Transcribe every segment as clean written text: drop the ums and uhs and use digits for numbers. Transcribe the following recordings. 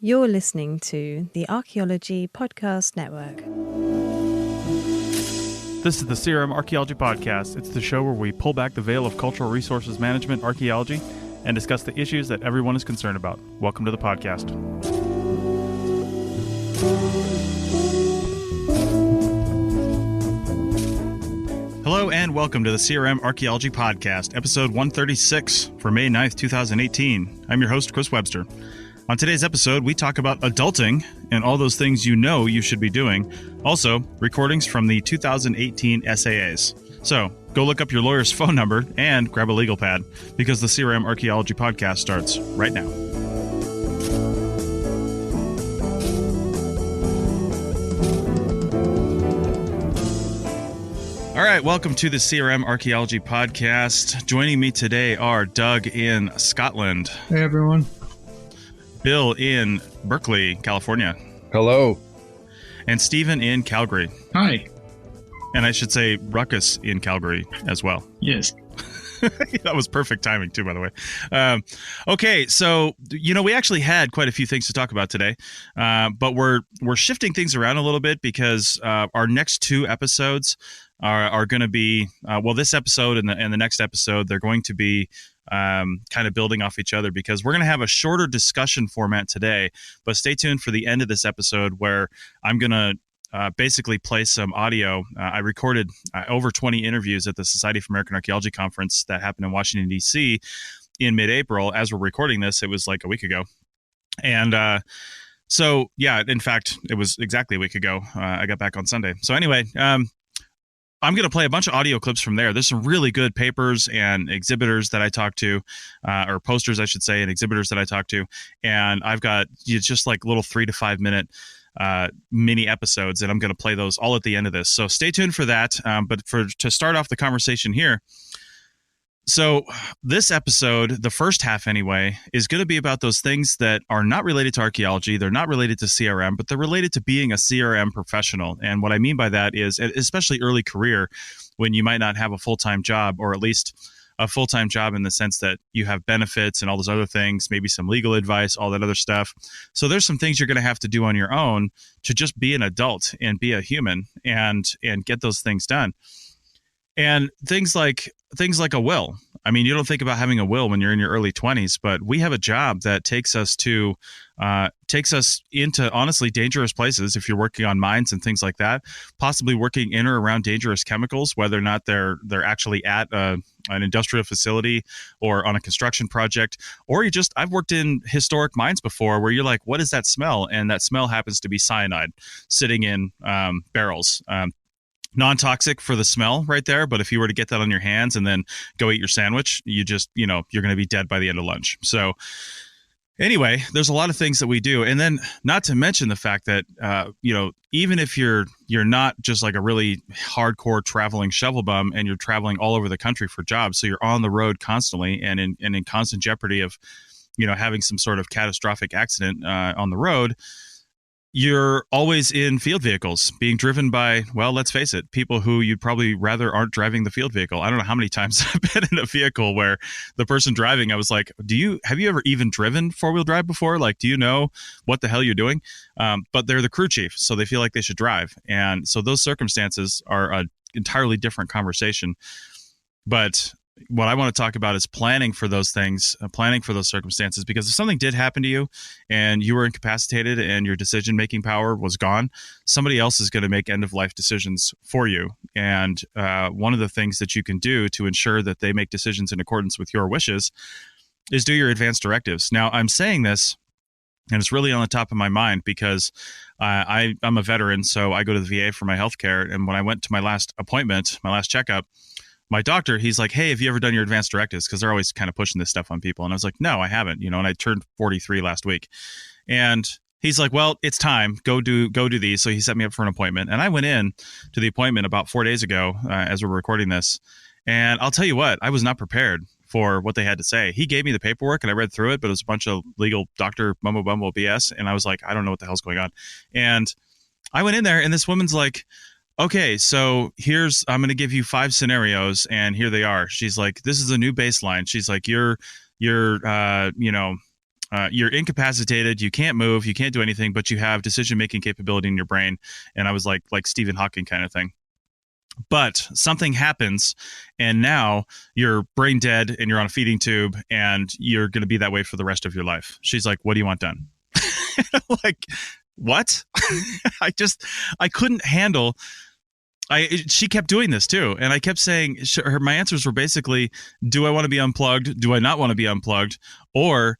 You're listening to the Archaeology Podcast Network. This is the CRMArchaeology Podcast. It's the show where we pull back the veil of cultural resources management archaeology and discuss the issues that everyone is concerned about. Welcome to the podcast. Hello and welcome to the CRMArchaeology Podcast, episode 136 for May 9th, 2018. I'm your host, Chris Webster. On today's episode, we talk about adulting and all those things you know you should be doing. Also, recordings from the 2018 SAAs. So, go look up your lawyer's phone number and grab a legal pad, because the CRMArchaeology Podcast starts right now. All right, welcome to the CRMArchaeology Podcast. Joining me today are Doug in Scotland. Hey, everyone. Bill in Berkeley, California. Hello. And Stephen in Calgary. Hi. And I should say Ruckus in Calgary as well. Yes. That was perfect timing, too, by the way. Okay, so, we actually had quite a few things to talk about today, but we're shifting things around a little bit because our next two episodes are going to be, this episode and the next episode, they're going to be kind of building off each other, because we're going to have a shorter discussion format today, but stay tuned for the end of this episode where I'm going to basically play some audio. I recorded over 20 interviews at the Society for American Archaeology conference that happened in Washington, D.C. in mid-April. As we're recording this, it was like a week ago. And in fact, it was exactly a week ago. I got back on Sunday. So anyway, I'm going to play a bunch of audio clips from there. There's some really good papers and exhibitors that I talked to, or posters, I should say, and exhibitors that I talked to. And I've got just like little 3 to 5 minute mini episodes, and I'm going to play those all at the end of this. So stay tuned for that. But to start off the conversation here, so this episode, the first half anyway, is going to be about those things that are not related to archaeology. They're not related to CRM, but they're related to being a CRM professional. And what I mean by that is, especially early career, when you might not have a full-time job, or at least a full-time job in the sense that you have benefits and all those other things, maybe some legal advice, all that other stuff. So there's some things you're going to have to do on your own to just be an adult and be a human and get those things done. And things like a will. I mean, you don't think about having a will when you're in your early 20s, but we have a job that takes us into honestly dangerous places. If you're working on mines and things like that, possibly working in or around dangerous chemicals, whether or not they're actually at an industrial facility or on a construction project, or I've worked in historic mines before where you're like, what is that smell? And that smell happens to be cyanide sitting in barrels. Non-toxic for the smell right there, but if you were to get that on your hands and then go eat your sandwich, you're going to be dead by the end of lunch. So anyway, there's a lot of things that we do. And then not to mention the fact that, even if you're not just like a really hardcore traveling shovel bum and you're traveling all over the country for jobs, so you're on the road constantly and in constant jeopardy of, having some sort of catastrophic accident on the road, you're always in field vehicles being driven by, well, let's face it, people who you'd probably rather aren't driving the field vehicle. I don't know how many times I've been in a vehicle where the person driving, I was like, have you ever even driven four-wheel drive before? Like, do you know what the hell you're doing? But they're the crew chief, so they feel like they should drive. And so those circumstances are an entirely different conversation. But what I want to talk about is planning for those things, planning for those circumstances, because if something did happen to you and you were incapacitated and your decision-making power was gone, somebody else is going to make end-of-life decisions for you. And one of the things that you can do to ensure that they make decisions in accordance with your wishes is do your advance directives. Now, I'm saying this, and it's really on the top of my mind because I'm a veteran, so I go to the VA for my health care. And when I went to my last appointment, my last checkup, my doctor, he's like, hey, have you ever done your advanced directives? Because they're always kind of pushing this stuff on people. And I was like, no, I haven't, and I turned 43 last week. And he's like, well, it's time. Go do these. So he set me up for an appointment. And I went in to the appointment about 4 days ago as we're recording this. And I'll tell you what, I was not prepared for what they had to say. He gave me the paperwork and I read through it, but it was a bunch of legal doctor mumbo bumbo BS. And I was like, I don't know what the hell's going on. And I went in there and this woman's like, okay, so I'm going to give you 5 scenarios and here they are. She's like, this is a new baseline. She's like, you're you're incapacitated, you can't move, you can't do anything, but you have decision-making capability in your brain. And I was like Stephen Hawking kind of thing. But something happens, and now you're brain dead, and you're on a feeding tube, and you're going to be that way for the rest of your life. She's like, what do you want done? Like, what? I couldn't handle. She kept doing this too, and I kept saying my answers were basically, do I want to be unplugged? Do I not want to be unplugged? Or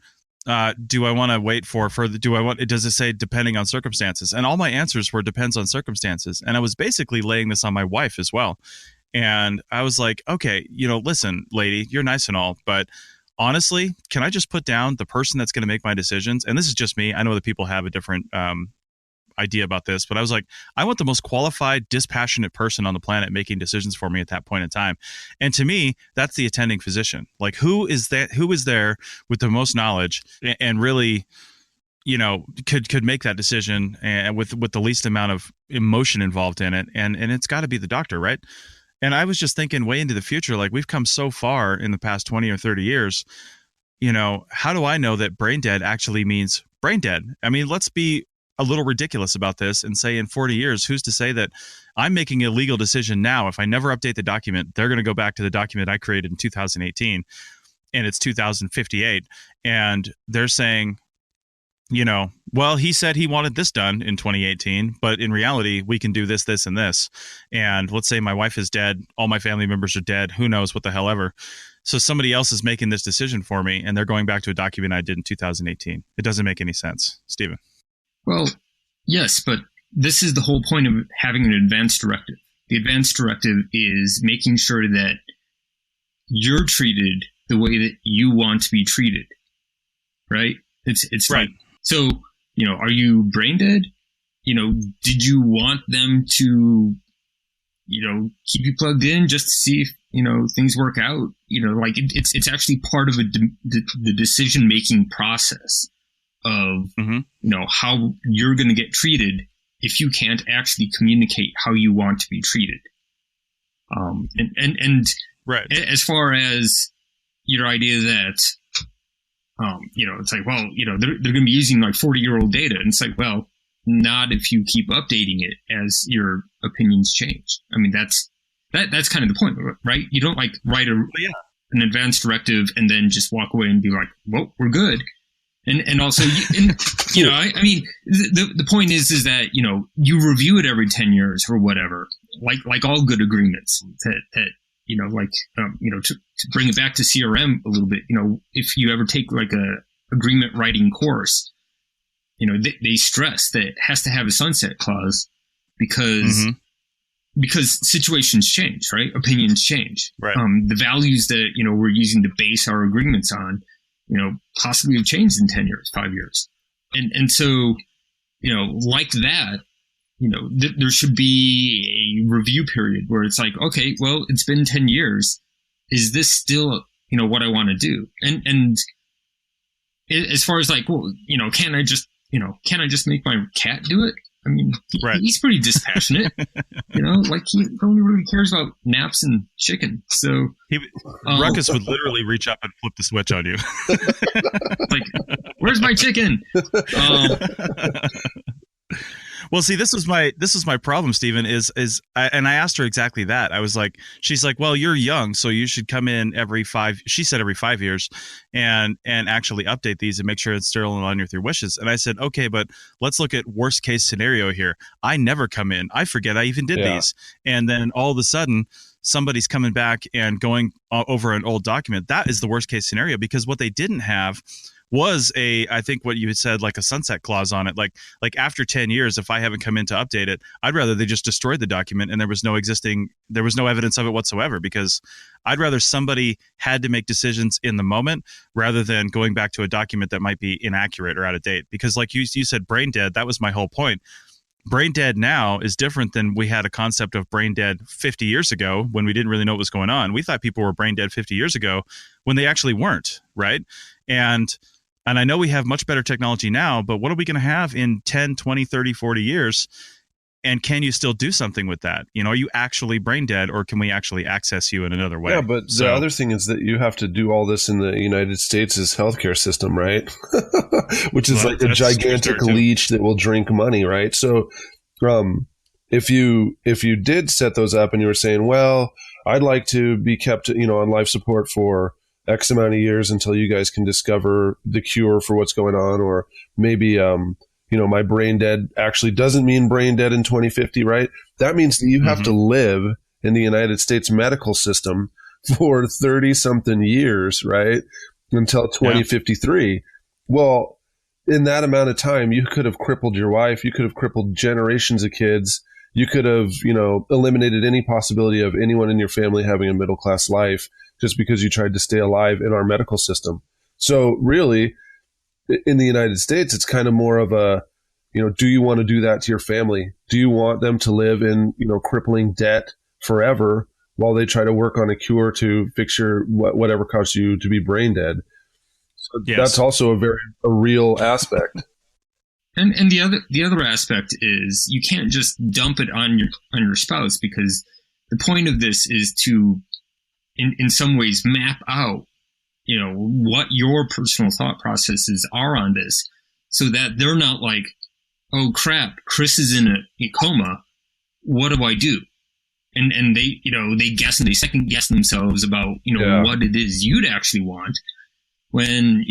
do I want to wait for further? Does it say depending on circumstances? And all my answers were depends on circumstances. And I was basically laying this on my wife as well. And I was like, okay, listen, lady, you're nice and all, but honestly, can I just put down the person that's going to make my decisions? And this is just me. I know that people have a different idea about this, but I was like, I want the most qualified, dispassionate person on the planet making decisions for me at that point in time. And to me, that's the attending physician. Like, who is there with the most knowledge and really, could make that decision and with the least amount of emotion involved in it. And it's got to be the doctor, right? And I was just thinking way into the future, like, we've come so far in the past 20 or 30 years, how do I know that brain dead actually means brain dead? I mean, let's be a little ridiculous about this and say in 40 years, who's to say that I'm making a legal decision now? If I never update the document, they're going to go back to the document I created in 2018 and it's 2058. And they're saying, well, he said he wanted this done in 2018, but in reality, we can do this, this, and this. And let's say my wife is dead. All my family members are dead. Who knows what the hell ever. So somebody else is making this decision for me, and they're going back to a document I did in 2018. It doesn't make any sense. Stephen. Well, yes, but this is the whole point of having an advance directive. The advance directive is making sure that you're treated the way that you want to be treated, right? It's right. Like, so, are you brain dead? Did you want them to, keep you plugged in just to see if, things work out? Like it's actually part of the decision-making process of, how you're going to get treated if you can't actually communicate how you want to be treated. And right. As far as your idea that, it's like, well, they're going to be using like 40-year-old data. And it's like, well, not if you keep updating it as your opinions change. I mean, that's kind of the point, right? You don't like write an advance directive and then just walk away and be like, well, we're good. And also, I mean, the point is that, you review it every 10 years or whatever, like all good agreements that to bring it back to CRM a little bit, if you ever take like a agreement writing course, they stress that it has to have a sunset clause because situations change, right? Opinions change. Right. The values that, we're using to base our agreements on, possibly have changed in 10 years, 5 years. And so, like that, there should be a review period where it's like, okay, well, it's been 10 years. Is this still, what I want to do? And as far as like, well, can I just make my cat do it? I mean, he's pretty dispassionate, like he only really cares about naps and chicken. So Ruckus would literally reach up and flip the switch on you. Like, where's my chicken? Well, see, this was my problem, Stephen, and I asked her exactly that. I was like, she's like, well, you're young, so you should come in every 5 years and actually update these and make sure it's still in line with your wishes. And I said, okay, but let's look at worst case scenario here. I never come in. I forget I even did these. And then all of a sudden, somebody's coming back and going over an old document. That is the worst case scenario, because what they didn't have was I think what you had said, like a sunset clause on it. Like after 10 years, if I haven't come in to update it, I'd rather they just destroyed the document and there was no evidence of it whatsoever, because I'd rather somebody had to make decisions in the moment rather than going back to a document that might be inaccurate or out of date. Because like you said, brain dead, that was my whole point. Brain dead now is different than we had a concept of brain dead 50 years ago when we didn't really know what was going on. We thought people were brain dead 50 years ago when they actually weren't, right? And I know we have much better technology now, but what are we going to have in 10, 20, 30, 40 years? And can you still do something with that? Are you actually brain dead, or can we actually access you in another way? Yeah, but the other thing is that you have to do all this in the United States' healthcare system, right? Which is like a gigantic leech that will drink money, right? So if you did set those up and you were saying, well, I'd like to be kept, on life support for X amount of years until you guys can discover the cure for what's going on, or maybe my brain dead actually doesn't mean brain dead in 2050, right? That means that you have to live in the United States medical system for 30 something years, right? Until 2053. Yeah. Well, in that amount of time, you could have crippled your wife. You could have crippled generations of kids. You could have, eliminated any possibility of anyone in your family having a middle-class life just because you tried to stay alive in our medical system. So really, in the United States, it's kind of more of a, do you want to do that to your family? Do you want them to live in, crippling debt forever while they try to work on a cure to fix whatever caused you to be brain dead? So that's also a real aspect. And the other aspect is you can't just dump it on your spouse, because the point of this is to, in some ways, map out what your personal thought processes are on this, so that they're not like, oh crap, Chris is in a coma, what do I do? And they they guess and they second guess themselves about what it is you'd actually want, when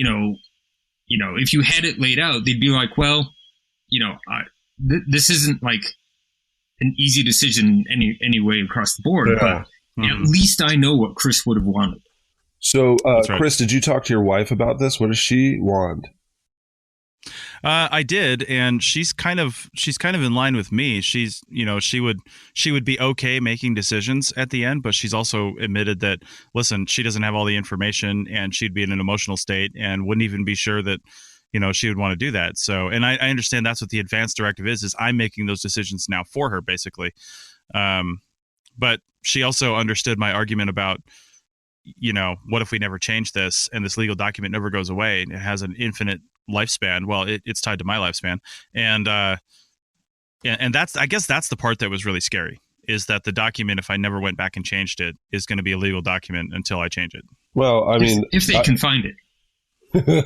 if you had it laid out, they'd be like, well, this isn't like an easy decision any way across the board, but at least I know what Chris would have wanted. So, right. Chris, did you talk to your wife about this? What does she want? I did, and she's kind of in line with me. She's, she would be okay making decisions at the end, but she's also admitted that, listen, she doesn't have all the information, and she'd be in an emotional state and wouldn't even be sure that, she would want to do that. So, and I understand that's what the advanced directive is I'm making those decisions now for her, basically. But she also understood my argument about, what if we never change this and this legal document never goes away and it has an infinite lifespan? Well, it's tied to my lifespan. And that's, I guess that's the part that was really scary, is that the document, if I never went back and changed it, is going to be a legal document until I change it. Well, I mean, if they can find it.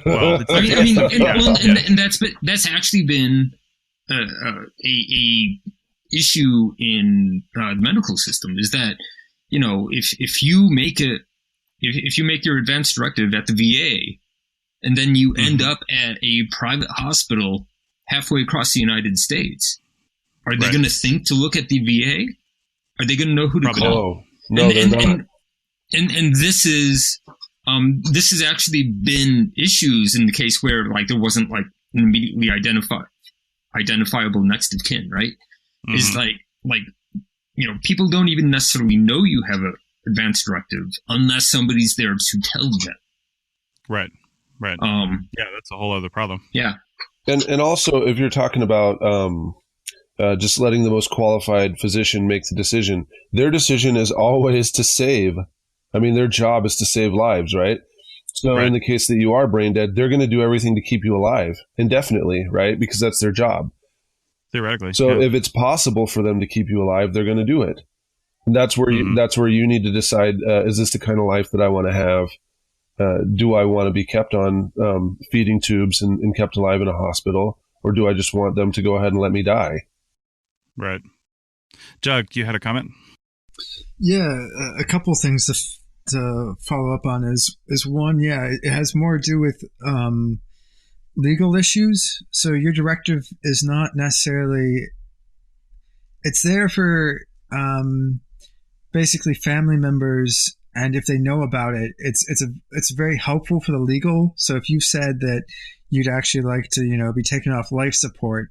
Well, and that's actually been a issue in the medical system, is that, if you make your advanced directive at the VA, and then you end up at a private hospital halfway across the United States, are they going to think to look at the VA? Are they going to know who to call? No, they're not. And this has actually been issues in the case where there wasn't an immediately identifiable next of kin, right? Mm-hmm. Is people don't even necessarily know you have an advanced directive unless somebody's there to tell them. Right. That's a whole other problem. Yeah. And also, if you're talking about just letting the most qualified physician make the decision, their decision is always to save. I mean, their job is to save lives, right? So in the case that you are brain dead, they're going to do everything to keep you alive indefinitely, right? Because that's their job. Theoretically. So if it's possible for them to keep you alive, they're going to do it. And that's where you need to decide, is this the kind of life that I want to have? Do I want to be kept on feeding tubes and kept alive in a hospital? Or do I just want them to go ahead and let me die? Right. Jug, you had a comment? Yeah, a couple of things to follow up on is one, it has more to do with legal issues. So your directive is not necessarily, it's there for basically family members, and if they know about it, it's very helpful for the legal. So if you said that you'd actually like to be taken off life support,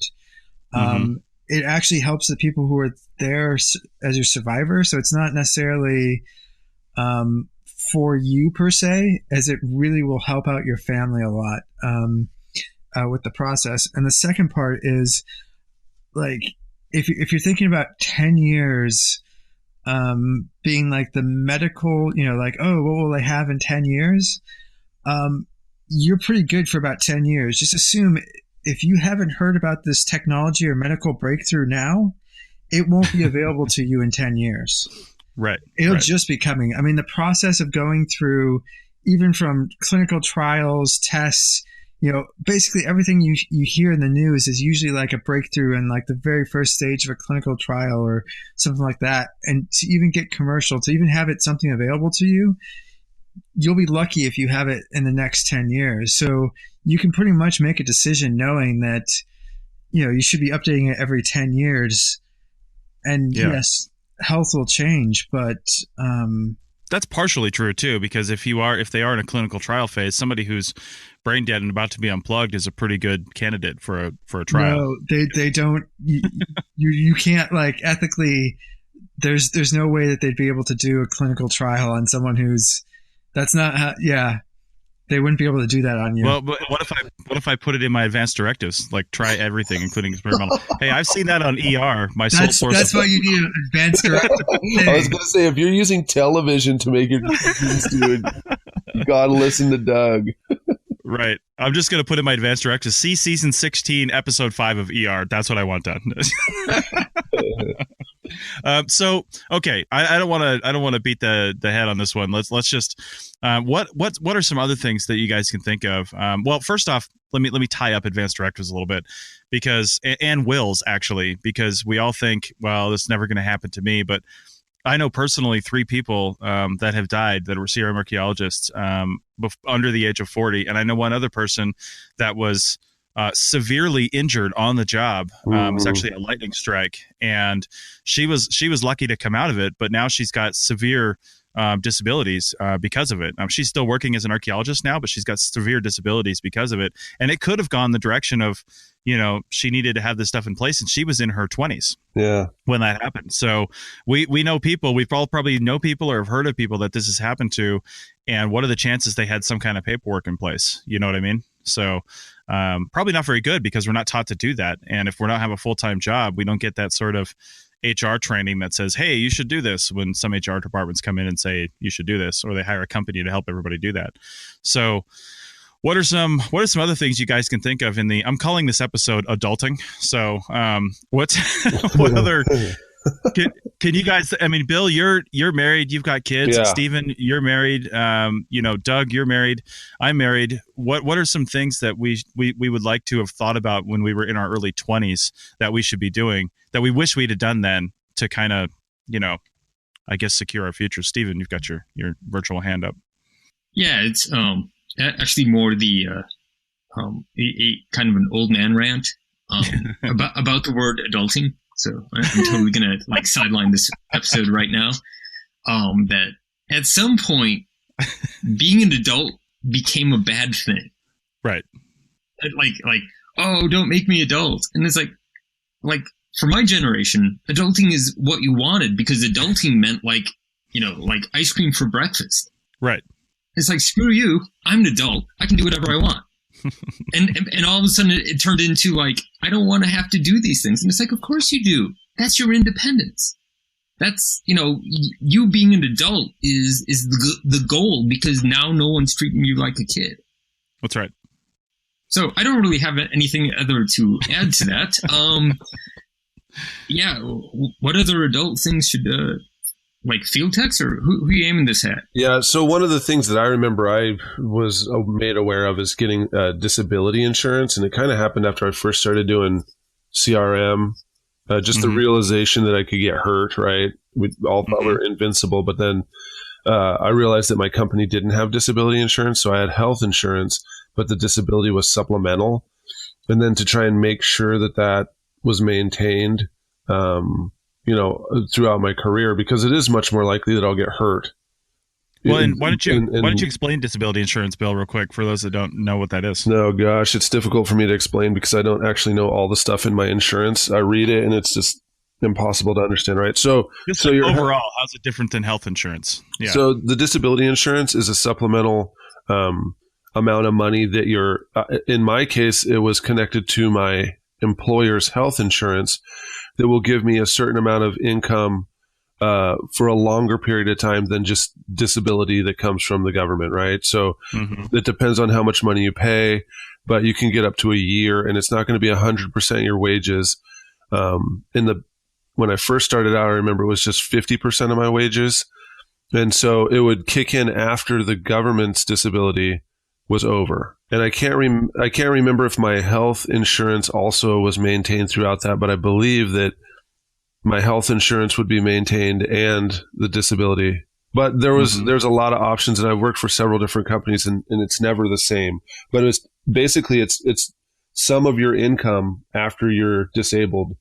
it actually helps the people who are there as your survivor. So it's not necessarily for you per se, as it really will help out your family a lot with the process. And the second part is, if you're thinking about 10 years being the medical, oh, what will they have in 10 years? You're pretty good for about 10 years. Just assume if you haven't heard about this technology or medical breakthrough now, it won't be available to you in 10 years. Right. It'll just be coming. I mean, the process of going through, even from clinical trials, tests, basically everything you hear in the news is usually like a breakthrough in like the very first stage of a clinical trial or something like that. And to even get commercial, to even have it something available to you, you'll be lucky if you have it in the next 10 years. So you can pretty much make a decision knowing that, you should be updating it every 10 years. And yes, health will change, but that's partially true too, because if they are in a clinical trial phase, somebody who's brain dead and about to be unplugged is a pretty good candidate for a trial. No, they don't. You can't, like, ethiccally. There's no way that they'd be able to do a clinical trial on someone who's. That's not how. Yeah. They wouldn't be able to do that on you. Well, but what if I put it in my advanced directives, like try everything, including experimental? Hey, I've seen that on ER. That's why you need an advanced directive. I was going to say, if you're using television to make your decisions, dude, you got to listen to Doug. Right. I'm just going to put in my advanced directives. See season 16, episode 5 of ER. That's what I want done. So okay, I don't want to beat the head on this one. Let's just what are some other things that you guys can think of? Well, first off, let me tie up advanced directives a little bit, because and wills actually, because we all think, well, this is never going to happen to me, but I know personally 3 people that have died that were CRM archaeologists under the age of 40, and I know one other person that was severely injured on the job. It was actually a lightning strike, and she was lucky to come out of it, but now she's got severe disabilities because of it. She's still working as an archaeologist now, but she's got severe disabilities because of it, and it could have gone the direction of, she needed to have this stuff in place, and she was in her 20s when that happened. So we know people, we've all probably know people or have heard of people that this has happened to, and what are the chances they had some kind of paperwork in place? You know what I mean? So probably not very good, because we're not taught to do that. And if we're not have a full-time job, we don't get that sort of HR training that says, hey, you should do this, when some HR departments come in and say you should do this, or they hire a company to help everybody do that. So what are some other things you guys can think of in the, I'm calling this episode adulting. So what other can you guys, I mean, Bill, you're married, you've got kids. Stephen, you're married. Doug, you're married. I'm married. What are some things that we would like to have thought about when we were in our early 20s that we should be doing, that we wish we'd have done then, to kind of, I guess, secure our future? Stephen, you've got your virtual hand up. Yeah, it's actually more the a kind of an old man rant about the word adulting. So I'm totally going to sideline this episode right now. That at some point, being an adult became a bad thing. Right. Like, oh, don't make me adult. And it's like for my generation, adulting is what you wanted, because adulting meant like ice cream for breakfast. Right. It's like, screw you, I'm an adult. I can do whatever I want. and all of a sudden it turned into like, I don't want to have to do these things. And it's like, of course you do. That's your independence. That's, you being an adult is the goal, because now no one's treating you like a kid. That's right. So I don't really have anything other to add to that. What other adult things should, like field techs, or who are you aiming this at? Yeah, so one of the things that I remember I was made aware of is getting disability insurance, and it kind of happened after I first started doing CRM. Just the realization that I could get hurt, right? We all thought we were invincible, but then I realized that my company didn't have disability insurance, so I had health insurance, but the disability was supplemental. And then to try and make sure that that was maintained, throughout my career, because it is much more likely that I'll get hurt. Well, and why don't you explain disability insurance, Bill, real quick, for those that don't know what that is? No, gosh, it's difficult for me to explain because I don't actually know all the stuff in my insurance. I read it and it's just impossible to understand, right? So overall, how's it different than health insurance? Yeah. So the disability insurance is a supplemental amount of money that you're, in my case, it was connected to my employer's health insurance that will give me a certain amount of income for a longer period of time than just disability that comes from the government, right? So it depends on how much money you pay, but you can get up to a year, and it's not going to be 100% your wages. In when I first started out, I remember it was just 50% of my wages. And so it would kick in after the government's disability was over. And I can't remember if my health insurance also was maintained throughout that, but I believe that my health insurance would be maintained and the disability. But there's a lot of options, and I've worked for several different companies, and it's never the same. But it's basically it's some of your income after you're disabled,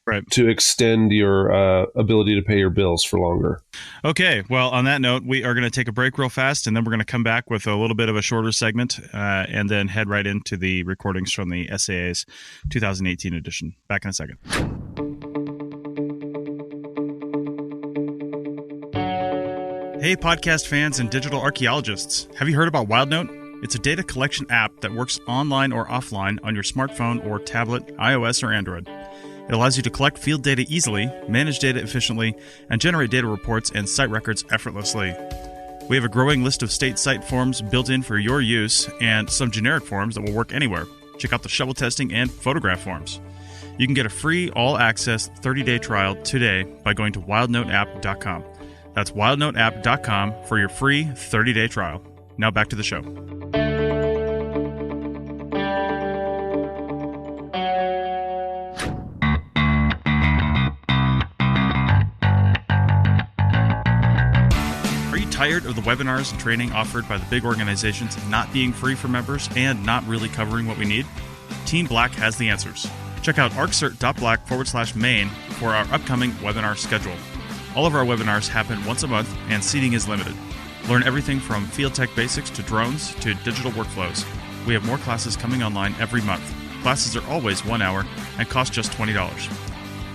right, to extend your ability to pay your bills for longer. Okay, well, on that note, we are going to take a break real fast, and then we're going to come back with a little bit of a shorter segment, and then head right into the recordings from the SAA's 2018 edition. Back in a second. Hey, podcast fans and digital archaeologists. Have you heard about WildNote? It's a data collection app that works online or offline on your smartphone or tablet, iOS or Android. It allows you to collect field data easily, manage data efficiently, and generate data reports and site records effortlessly. We have a growing list of state site forms built in for your use and some generic forms that will work anywhere. Check out the shovel testing and photograph forms. You can get a free all-access 30-day trial today by going to wildnoteapp.com. That's wildnoteapp.com for your free 30-day trial. Now back to the show. Are you tired of the webinars and training offered by the big organizations not being free for members and not really covering what we need? Team Black has the answers. Check out arccert.black/main for our upcoming webinar schedule. All of our webinars happen once a month, and seating is limited. Learn everything from field tech basics to drones to digital workflows. We have more classes coming online every month. Classes are always 1 hour and cost just $20.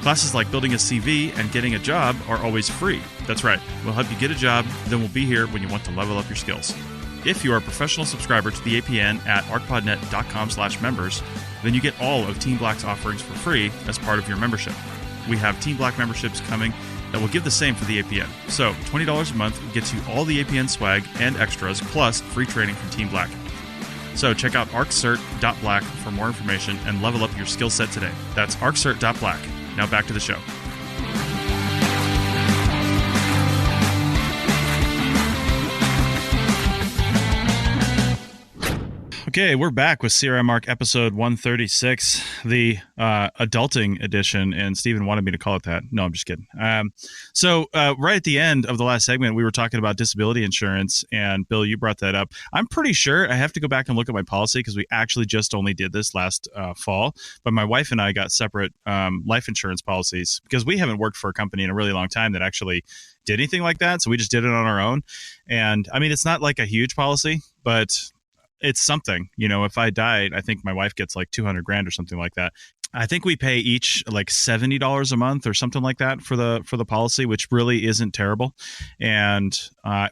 Classes like building a CV and getting a job are always free. That's right, we'll help you get a job, then we'll be here when you want to level up your skills. If you are a professional subscriber to the APN at arcpodnet.com/members, then you get all of Team Black's offerings for free as part of your membership. We have Team Black memberships coming that will give the same for the APN. So $20 a month gets you all the APN swag and extras, plus free training from Team Black. So check out arccert.black for more information and level up your skill set today. That's arccert.black. Now back to the show. Okay, we're back with CRMArch episode 136, the adulting edition, and Stephen wanted me to call it that. No, I'm just kidding. So right at the end of the last segment, we were talking about disability insurance, and Bill, you brought that up. I'm pretty sure I have to go back and look at my policy because we actually just only did this last fall, but my wife and I got separate life insurance policies because we haven't worked for a company in a really long time that actually did anything like that, so we just did it on our own. And I mean, it's not like a huge policy, but it's something. You know, if I died, I think my wife gets like $200,000 or something like that. I think we pay each like $70 a month or something like that for the policy, which really isn't terrible. And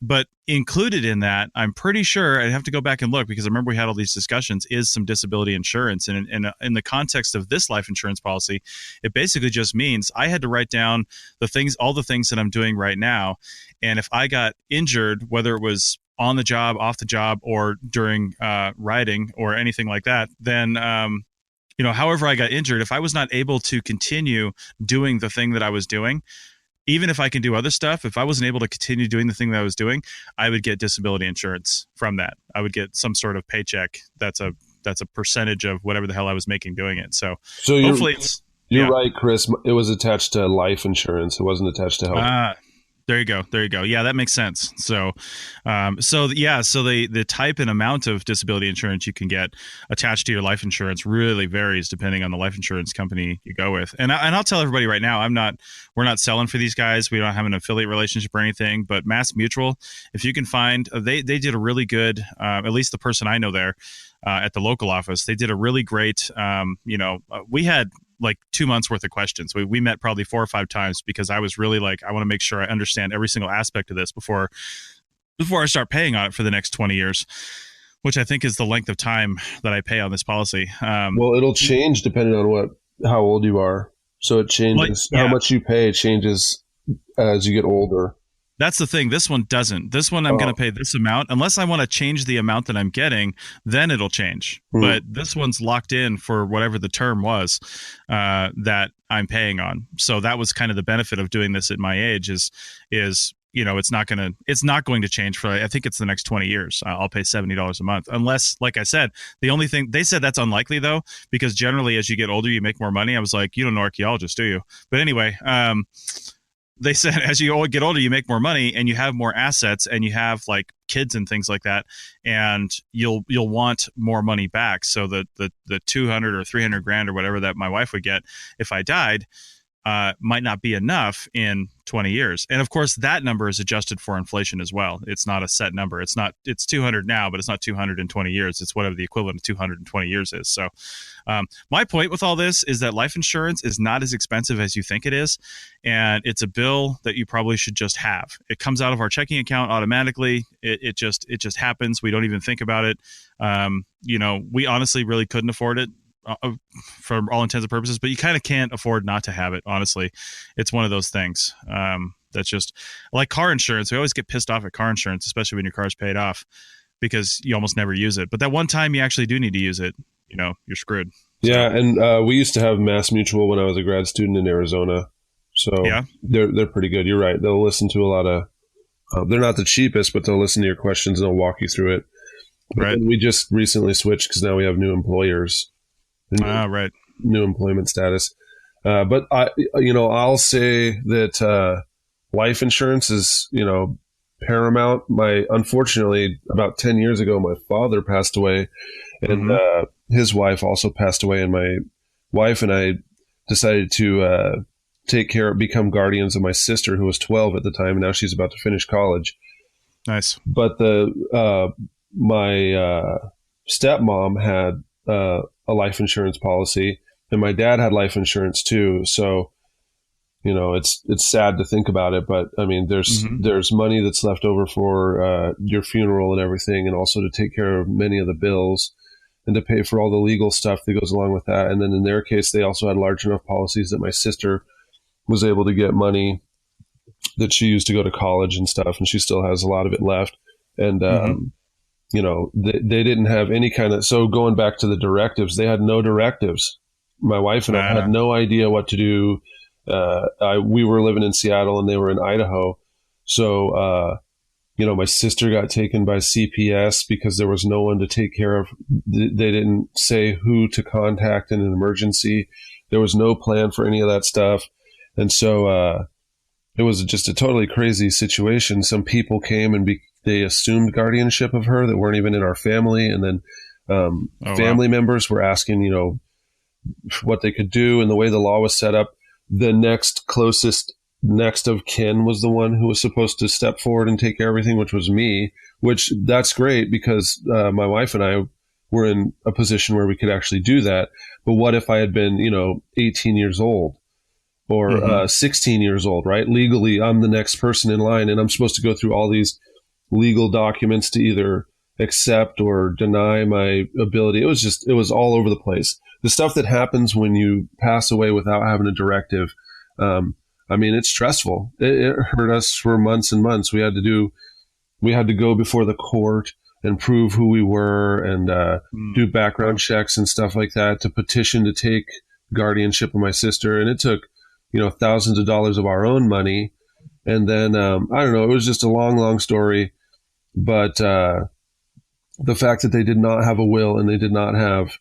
but included in that, I'm pretty sure I'd have to go back and look because I remember we had all these discussions, is some disability insurance. And in the context of this life insurance policy, it basically just means I had to write down all the things that I'm doing right now. And if I got injured, whether it was on the job, off the job, or during riding or anything like that, then, however I got injured, if I was not able to continue doing the thing that I was doing, even if I can do other stuff, if I wasn't able to continue doing the thing that I was doing, I would get disability insurance from that. I would get some sort of paycheck that's a percentage of whatever the hell I was making doing it. So hopefully you're right, Chris. It was attached to life insurance. It wasn't attached to health. There you go. Yeah, that makes sense. So the type and amount of disability insurance you can get attached to your life insurance really varies depending on the life insurance company you go with. And I'll tell everybody right now, we're not selling for these guys. We don't have an affiliate relationship or anything. But Mass Mutual, if you can find, they did a really good, at least the person I know there at the local office, they did a really great. We had like 2 months worth of questions. We met probably 4 or 5 times because I was really like, I want to make sure I understand every single aspect of this before I start paying on it for the next 20 years, which I think is the length of time that I pay on this policy. Well, it'll change depending on how old you are. So it changes. How much you pay changes as you get older. That's the thing. This one doesn't. This one, I'm going to pay this amount. Unless I want to change the amount that I'm getting, then it'll change. But this one's locked in for whatever the term was that I'm paying on. So that was kind of the benefit of doing this at my age is it's not going to change for, I think it's the next 20 years. I'll pay $70 a month, unless, like I said, the only thing they said that's unlikely though, because generally as you get older, you make more money. I was like, you don't know archaeologists, do you? But anyway, they said as you get older, you make more money and you have more assets and you have like kids and things like that, and you'll want more money back. So the 200 or 300 grand or whatever that my wife would get if I died might not be enough in 20 years. And of course, that number is adjusted for inflation as well. It's not a set number. It's 200 now, but it's not 200 in 20 years. It's whatever the equivalent of 220 years is. So my point with all this is that life insurance is not as expensive as you think it is. And it's a bill that you probably should just have. It comes out of our checking account automatically. It just happens. We don't even think about it. We honestly really couldn't afford it for all intents and purposes, but you kind of can't afford not to have it. Honestly, it's one of those things that's just like car insurance. We always get pissed off at car insurance, especially when your car's paid off, because you almost never use it. But that one time you actually do need to use it, you're screwed. Yeah, and we used to have Mass Mutual when I was a grad student in Arizona. So yeah, they're pretty good. You're right. They'll listen to a lot of. They're not the cheapest, but they'll listen to your questions and they'll walk you through it. But right. We just recently switched because now we have new employers. Right. New employment status. But I'll say that life insurance is, paramount. Unfortunately, about 10 years ago, my father passed away, and his wife also passed away, and my wife and I decided to become guardians of my sister, who was 12 at the time, and now she's about to finish college. Nice. But my stepmom had a life insurance policy, and my dad had life insurance too. So, it's sad to think about it, but I mean, there's money that's left over for your funeral and everything, and also to take care of many of the bills and to pay for all the legal stuff that goes along with that. And then in their case, they also had large enough policies that my sister was able to get money that she used to go to college and stuff, and she still has a lot of it left. And they didn't have any kind of, so going back to the directives, they had no directives. My wife and I had no idea what to do. We were living in Seattle and they were in Idaho. So, my sister got taken by CPS because there was no one to take care of. They didn't say who to contact in an emergency. There was no plan for any of that stuff. And so, it was just a totally crazy situation. Some people came and they assumed guardianship of her that weren't even in our family. And then family members were asking, what they could do. And the way the law was set up, the next of kin was the one who was supposed to step forward and take care of everything, which was me, which that's great because my wife and I were in a position where we could actually do that. But what if I had been, 18 years old? Or 16 years old, right? Legally, I'm the next person in line, and I'm supposed to go through all these legal documents to either accept or deny my ability. It was all over the place. The stuff that happens when you pass away without having a directive, it's stressful. It hurt us for months and months. We had to go before the court and prove who we were and do background checks and stuff like that to petition to take guardianship of my sister. And it took thousands of dollars of our own money. And then, I don't know, it was just a long, long story. But the fact that they did not have a will and they did not have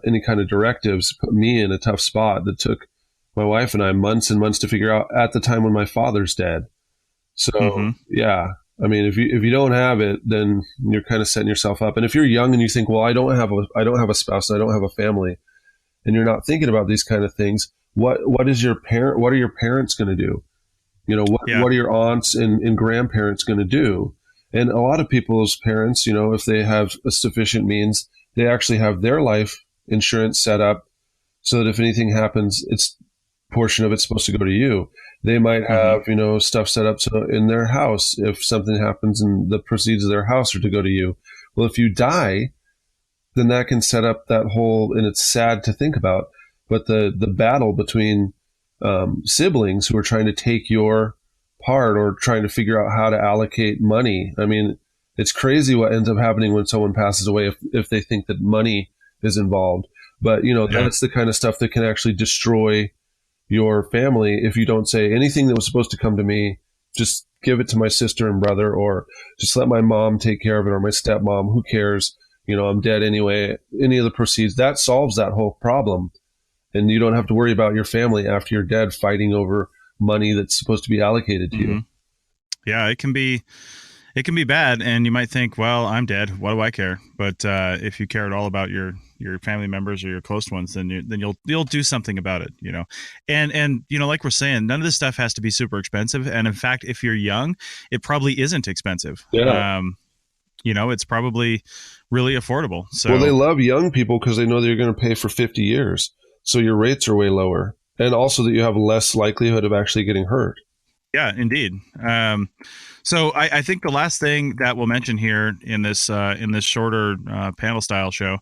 any kind of directives put me in a tough spot that took my wife and I months and months to figure out at the time when my father's dead. So, yeah, I mean, if you don't have it, then you're kind of setting yourself up. And if you're young and you think, well, I don't have a spouse, I don't have a family, and you're not thinking about these kind of things, what are your parents going to do? What are your aunts and grandparents going to do? And a lot of people's parents, if they have a sufficient means, they actually have their life insurance set up so that if anything happens, portion of it's supposed to go to you. They might have, stuff set up so in their house, if something happens and the proceeds of their house are to go to you. Well, if you die, then that can set up that whole, and it's sad to think about, but the battle between siblings who are trying to take your apart or trying to figure out how to allocate money. I mean, it's crazy what ends up happening when someone passes away if they think that money is involved. But, that's the kind of stuff that can actually destroy your family if you don't say anything that was supposed to come to me, just give it to my sister and brother, or just let my mom take care of it, or my stepmom, who cares? I'm dead anyway. Any of the proceeds, that solves that whole problem. And you don't have to worry about your family after you're dead fighting over money that's supposed to be allocated to you. Yeah, it can be bad, and you might think, well, I'm dead, what do I care? But if you care at all about your family members or your close ones, then you'll do something about it, and like we're saying, none of this stuff has to be super expensive, and in fact, if you're young, it probably isn't expensive. It's probably really affordable. So, well, they love young people because they know they're going to pay for 50 years, so your rates are way lower, and also that you have less likelihood of actually getting hurt. Yeah, indeed. So I think the last thing that we'll mention here in this shorter panel style show,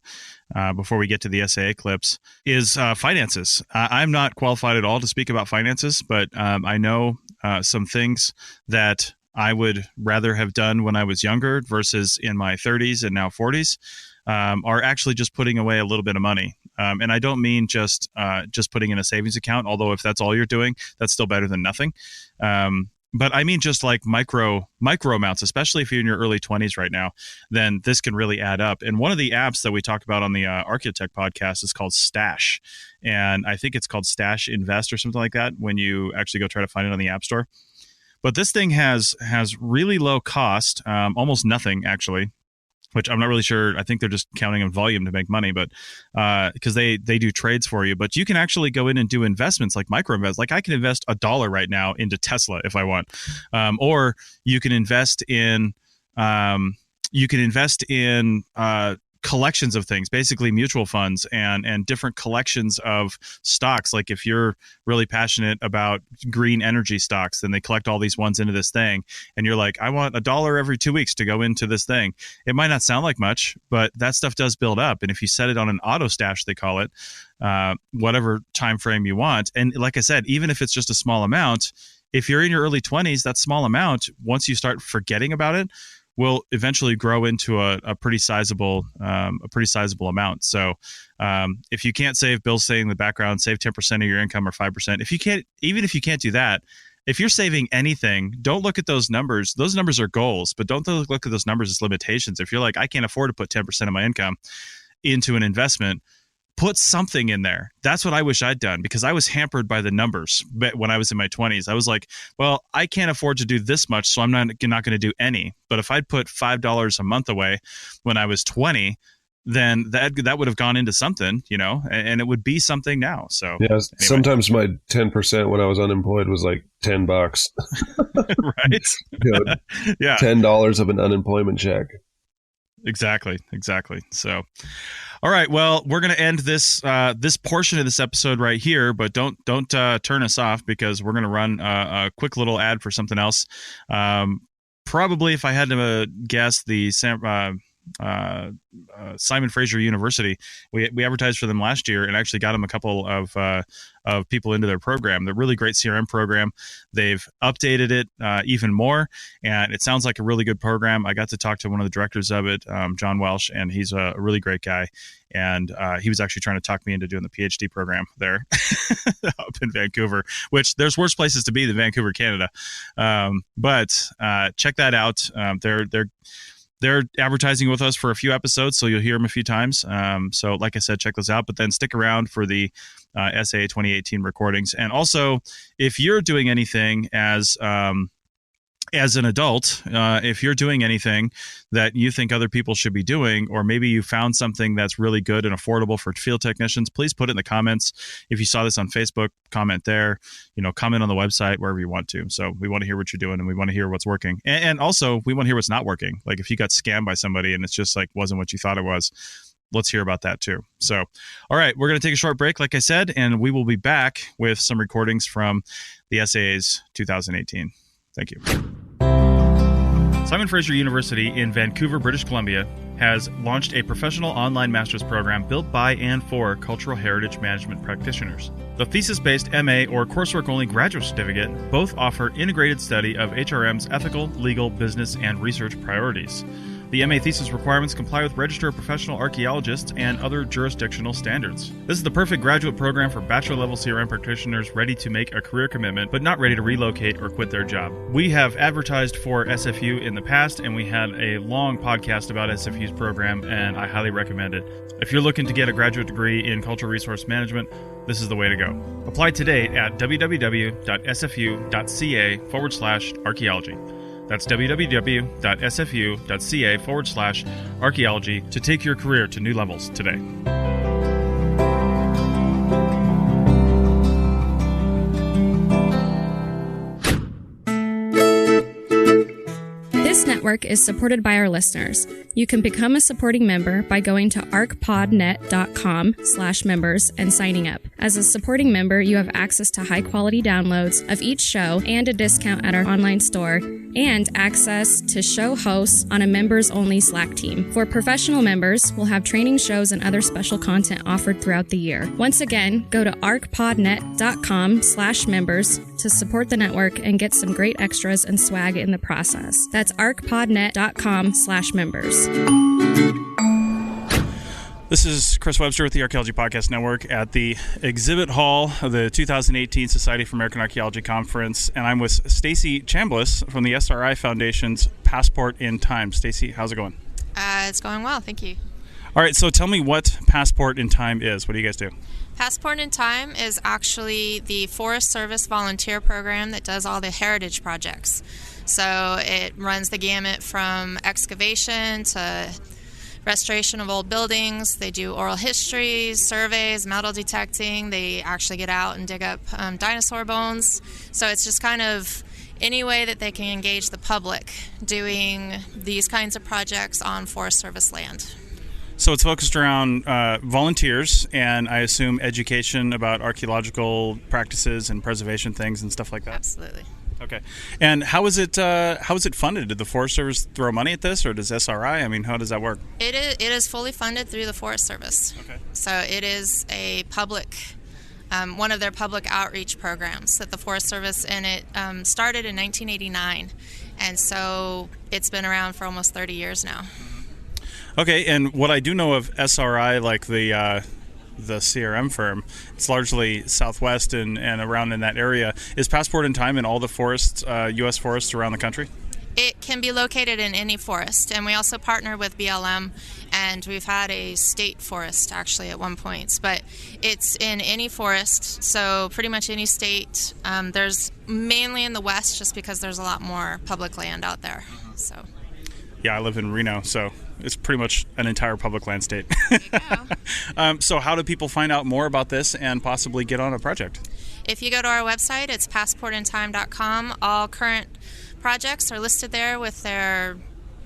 before we get to the SAA clips, is finances. I'm not qualified at all to speak about finances, but I know some things that I would rather have done when I was younger versus in my 30s and now 40s, are actually just putting away a little bit of money. And I don't mean just putting in a savings account, although if that's all you're doing, that's still better than nothing. But I mean just like micro amounts, especially if you're in your early 20s right now, then this can really add up. And one of the apps that we talked about on the Archaeotech podcast is called Stash. And I think it's called Stash Invest or something like that when you actually go try to find it on the App Store. But this thing has really low cost, almost nothing actually, which I'm not really sure. I think they're just counting on volume to make money, but because they do trades for you. But you can actually go in and do investments like micro invest. Like I can invest $1 right now into Tesla if I want, or you can invest in collections of things, basically mutual funds and different collections of stocks. Like if you're really passionate about green energy stocks, then they collect all these ones into this thing. And you're like, I want $1 every 2 weeks to go into this thing. It might not sound like much, but that stuff does build up. And if you set it on an auto stash, they call it, whatever time frame you want. And like I said, even if it's just a small amount, if you're in your early 20s, that small amount, once you start forgetting about it, will eventually grow into a pretty sizable amount. So if you can't save, Bill's saying in the background, save 10% of your income or 5%. If you can't do that, if you're saving anything, don't look at those numbers. Those numbers are goals, but don't look at those numbers as limitations. If you're like, I can't afford to put 10% of my income into an investment, put something in there. That's what I wish I'd done, because I was hampered by the numbers when I was in my 20s. I was like, well, I can't afford to do this much, so I'm not going to do any. But if I'd put $5 a month away when I was 20, then that would have gone into something, and it would be something now. So yeah, anyway. Sometimes my 10% when I was unemployed was like $10, right? Yeah, $10 of an unemployment check. Exactly. So, all right. Well, we're going to end this portion of this episode right here, but don't turn us off, because we're going to run a quick little ad for something else. Probably, if I had to guess, the Simon Fraser University. We advertised for them last year and actually got them a couple of people into their program. They're a really great CRM program. They've updated it even more, and it sounds like a really good program. I got to talk to one of the directors of it, John Welsh, and he's a really great guy. And he was actually trying to talk me into doing the PhD program there up in Vancouver, which there's worse places to be than Vancouver, Canada. But check that out. They're advertising with us for a few episodes, so you'll hear them a few times. So like I said, check those out, but then stick around for the SAA 2018 recordings. And also, if you're doing anything as an adult, if you're doing anything that you think other people should be doing, or maybe you found something that's really good and affordable for field technicians, please put it in the comments. If you saw this on Facebook, comment there, comment on the website, wherever you want to. So we want to hear what you're doing, and we want to hear what's working. And also we want to hear what's not working. Like if you got scammed by somebody and it's just like wasn't what you thought it was, let's hear about that too. So, all right, we're going to take a short break, like I said, and we will be back with some recordings from the SAA's 2018. Thank you. Simon Fraser University in Vancouver, British Columbia has launched a professional online master's program built by and for cultural heritage management practitioners. The thesis-based MA or coursework-only graduate certificate both offer integrated study of HRM's ethical, legal, business, and research priorities. The MA thesis requirements comply with Register of Professional Archaeologists and other jurisdictional standards. This is the perfect graduate program for bachelor-level CRM practitioners ready to make a career commitment, but not ready to relocate or quit their job. We have advertised for SFU in the past, and we had a long podcast about SFU's program, and I highly recommend it. If you're looking to get a graduate degree in cultural resource management, this is the way to go. Apply today at www.sfu.ca/archaeology. That's www.sfu.ca/archaeology to take your career to new levels today. This network is supported by our listeners. You can become a supporting member by going to arcpodnet.com/members and signing up. As a supporting member, you have access to high-quality downloads of each show and a discount at our online store, and access to show hosts on a members-only Slack team. For professional members, we'll have training shows and other special content offered throughout the year. Once again, go to arcpodnet.com/members to support the network and get some great extras and swag in the process. That's arcpodnet.com/members. This is Chris Webster with the Archaeology Podcast Network at the exhibit hall of the 2018 Society for American Archaeology Conference, and I'm with Stacy Chambliss from the SRI Foundation's Passport in Time. Stacy, how's it going? It's going well, thank you. All right, so tell me what Passport in Time is. What do you guys do? Passport in Time is actually the Forest Service volunteer program that does all the heritage projects. So it runs the gamut from excavation to restoration of old buildings. They do oral histories, surveys, metal detecting. They actually get out and dig up dinosaur bones. So it's just kind of any way that they can engage the public doing these kinds of projects on Forest Service land. So it's focused around volunteers and I assume education about archaeological practices and preservation things and stuff like that? Absolutely. Okay. And how is it funded? Did the Forest Service throw money at this, or does SRI? I mean, how does that work? It is fully funded through the Forest Service. Okay. So it is a public, one of their public outreach programs that the Forest Service, and it started in 1989. And so it's been around for almost 30 years now. Okay, and what I do know of SRI, like the CRM firm, it's largely Southwest and around in that area. Is Passport in Time in all the forests, U.S. forests around the country? It can be located in any forest, and we also partner with BLM, and we've had a state forest actually at one point, but it's in any forest, so pretty much any state. There's mainly in the West just because there's a lot more public land out there. So. Yeah, I live in Reno, so it's pretty much an entire public land state. There you go. So how do people find out more about this and possibly get on a project? If you go to our website, it's passportintime.com. All current projects are listed there with their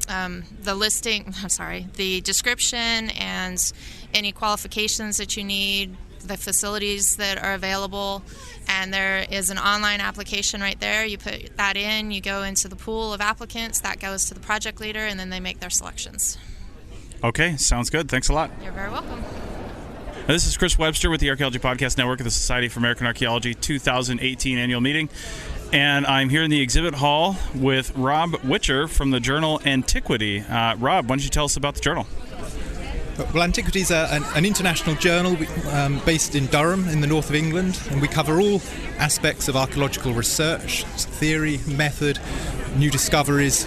the description and any qualifications that you need, the facilities that are available, and there is an online application right there. You put that in, you go into the pool of applicants, that goes to the project leader, and then they make their selections. Okay, sounds good. Thanks a lot. You're very welcome. This is Chris Webster with the Archaeology Podcast Network of the Society for American Archaeology 2018 annual meeting. And I'm here in the exhibit hall with Rob Witcher from the journal Antiquity. Rob, why don't you tell us about the journal? Well, Antiquity is an international journal based in Durham in the north of England, and we cover all aspects of archaeological research, theory, method, new discoveries,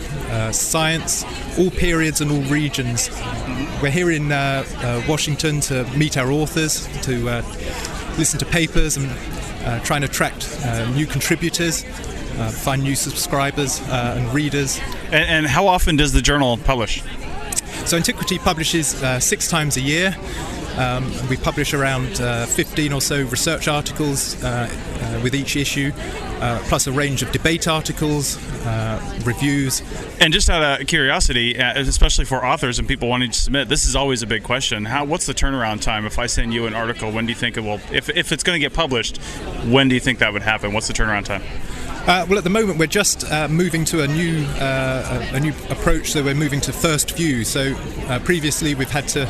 science, all periods and all regions. We're here in Washington to meet our authors, to listen to papers and try and attract new contributors, find new subscribers and readers. And how often does the journal publish? So Antiquity publishes 6 times a year. We publish around 15 or so research articles with each issue, plus a range of debate articles, reviews. And just out of curiosity, especially for authors and people wanting to submit, this is always a big question. What's the turnaround time? If I send you an article, when do you think it will, if it's going to get published, when do you think that would happen? What's the turnaround time? Well, at the moment we're just moving to a new approach. So we're moving to first view. So previously we've had to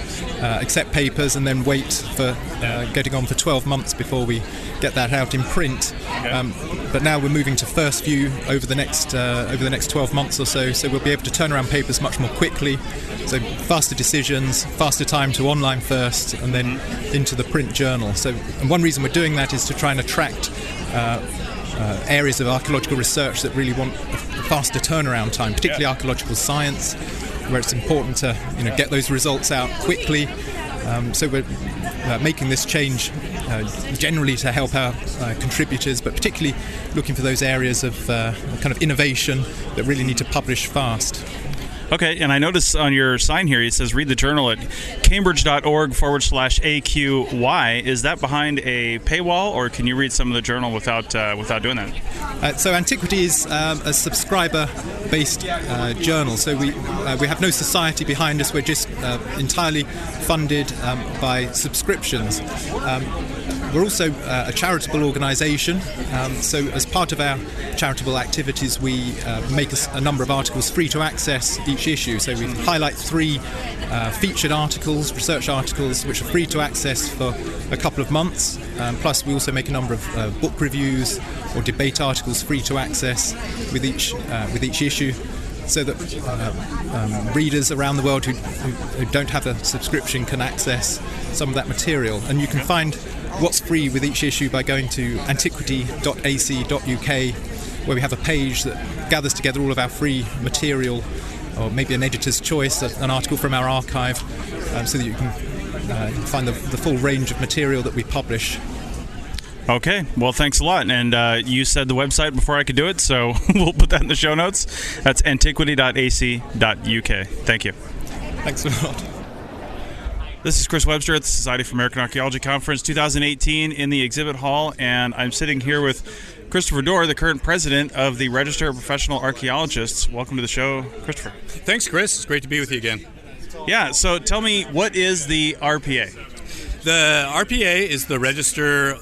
accept papers and then wait for getting on for 12 months before we get that out in print. But now we're moving to first view over the next 12 months or so. So we'll be able to turn around papers much more quickly. So faster decisions, faster time to online first, and then into the print journal. So, and one reason we're doing that is to try and attract areas of archaeological research that really want a faster turnaround time, particularly archaeological science, where it's important to get those results out quickly. So we're making this change generally to help our contributors, but particularly looking for those areas of kind of innovation that really need to publish fast. Okay, and I notice on your sign here it says read the journal at cambridge.org/AQY. Is that behind a paywall, or can you read some of the journal without doing that? So Antiquity is a subscriber-based journal. So we have no society behind us. We're just entirely funded by subscriptions. We're also a charitable organisation, so as part of our charitable activities we make a number of articles free to access each issue. So we highlight 3 featured articles, research articles, which are free to access for a couple of months. Plus we also make a number of book reviews or debate articles free to access with each issue, so that readers around the world who don't have a subscription can access some of that material. And you can find what's free with each issue by going to antiquity.ac.uk, where we have a page that gathers together all of our free material, or maybe an editor's choice, an article from our archive, so that you can find the full range of material that we publish. Okay, well, thanks a lot. And you said the website before I could do it, so we'll put that in the show notes. That's antiquity.ac.uk. Thank you. Thanks a lot. This is Chris Webster at the Society for American Archaeology Conference 2018 in the exhibit hall, and I'm sitting here with Christopher Dorr, the current president of the Register of Professional Archaeologists. Welcome to the show, Christopher. Thanks, Chris. It's great to be with you again. Yeah, so tell me, what is the RPA? The RPA is the Register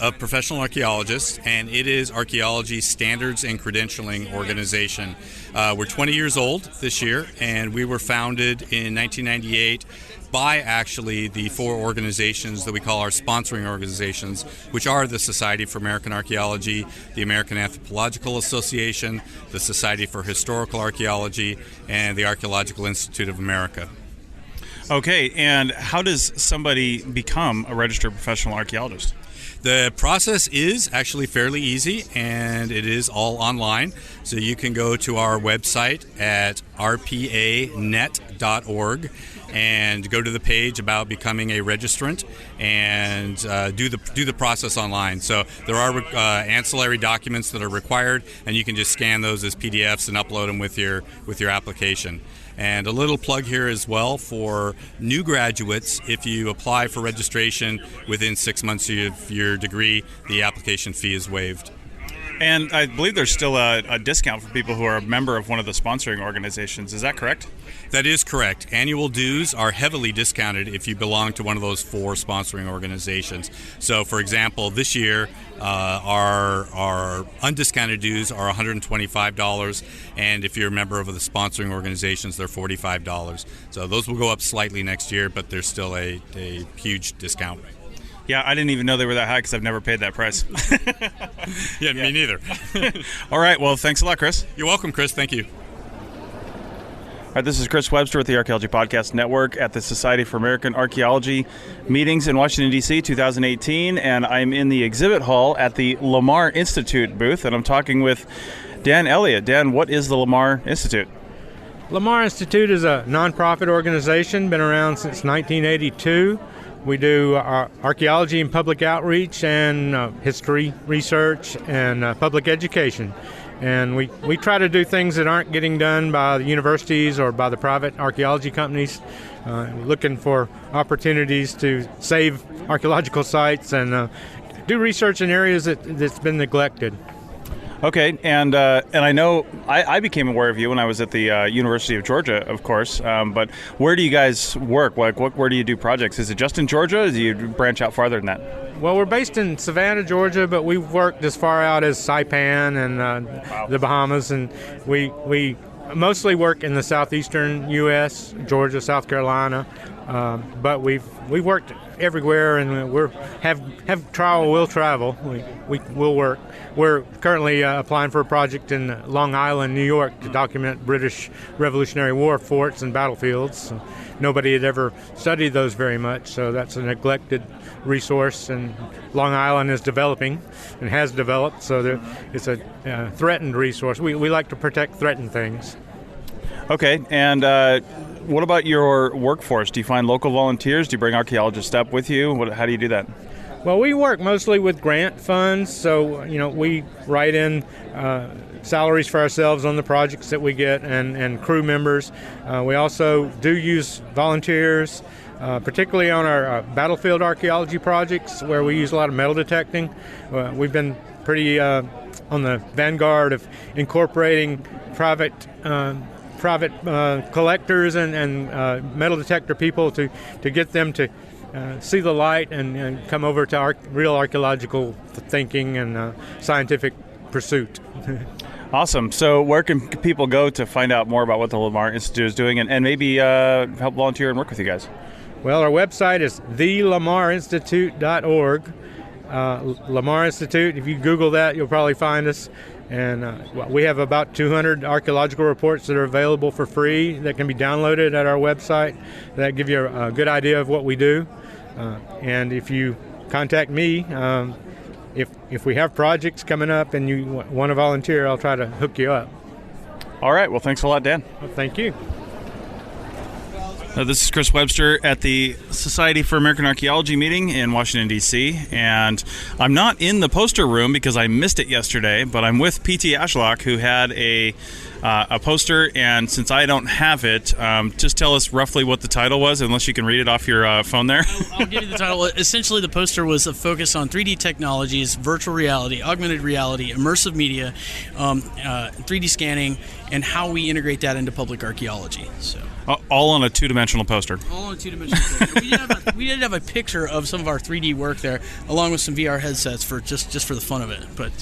of Professional Archaeologists, and it is archaeology standards and credentialing organization. We're 20 years old this year, and we were founded in 1998 by actually the 4 organizations that we call our sponsoring organizations, which are the Society for American Archaeology, the American Anthropological Association, the Society for Historical Archaeology, and the Archaeological Institute of America. Okay, and how does somebody become a registered professional archaeologist? The process is actually fairly easy, and it is all online. So you can go to our website at rpanet.org and go to the page about becoming a registrant and do the process online. So there are ancillary documents that are required, and you can just scan those as PDFs and upload them with your application. And a little plug here as well for new graduates. If you apply for registration within 6 months of your degree, the application fee is waived. And I believe there's still a discount for people who are a member of one of the sponsoring organizations. Is that correct? That is correct. Annual dues are heavily discounted if you belong to one of those 4 sponsoring organizations. So, for example, this year, our undiscounted dues are $125, and if you're a member of the sponsoring organizations, they're $45. So those will go up slightly next year, but there's still a huge discount. Yeah, I didn't even know they were that high because I've never paid that price. Yeah, me neither. All right, well, thanks a lot, Chris. You're welcome, Chris. Thank you. All right, this is Chris Webster with the Archaeology Podcast Network at the Society for American Archaeology meetings in Washington, D.C., 2018, and I'm in the exhibit hall at the Lamar Institute booth, and I'm talking with Dan Elliott. Dan, what is the Lamar Institute? Lamar Institute is a nonprofit organization, been around since 1982. We do archaeology and public outreach and history research and public education. And we try to do things that aren't getting done by the universities or by the private archaeology companies, looking for opportunities to save archaeological sites and do research in areas that's been neglected. Okay, and I know I became aware of you when I was at the University of Georgia, of course. But where do you guys work? Like, where do you do projects? Is it just in Georgia, or do you branch out farther than that? Well, we're based in Savannah, Georgia, but we've worked as far out as Saipan and the Bahamas, and we mostly work in the southeastern U.S., Georgia, South Carolina, but we've worked everywhere, and have trial will travel. We'll work. We're currently applying for a project in Long Island, New York, to document British Revolutionary War forts and battlefields. Nobody had ever studied those very much, so that's a neglected resource, and Long Island is developing and has developed, so it's a threatened resource. We like to protect threatened things. Okay, and what about your workforce? Do you find local volunteers? Do you bring archaeologists up with you? How do you do that? Well, we work mostly with grant funds, so we write in salaries for ourselves on the projects that we get, and crew members. We also do use volunteers, particularly on our battlefield archaeology projects, where we use a lot of metal detecting. We've been pretty on the vanguard of incorporating private collectors and metal detector people to get them to see the light and come over to real archaeological thinking and scientific pursuit. Awesome. So where can people go to find out more about what the Lamar Institute is doing and maybe help volunteer and work with you guys? Well, our website is thelamarinstitute.org. Lamar Institute, if you Google that, you'll probably find us. And we have about 200 archaeological reports that are available for free that can be downloaded at our website that give you a good idea of what we do. And if you contact me, if we have projects coming up and you want to volunteer, I'll try to hook you up. All right. Well, thanks a lot, Dan. Well, thank you. This is Chris Webster at the Society for American Archaeology meeting in Washington, D.C., and I'm not in the poster room because I missed it yesterday, but I'm with P.T. Ashlock, who had a poster, and since I don't have it, just tell us roughly what the title was, unless you can read it off your phone there. I'll give you the title. Essentially, the poster was a focus on 3D technologies, virtual reality, augmented reality, immersive media, 3D scanning, and how we integrate that into public archaeology. So. All on a two-dimensional poster. All on a two-dimensional poster. We did have a picture of some of our 3D work there, along with some VR headsets for just for the fun of it. But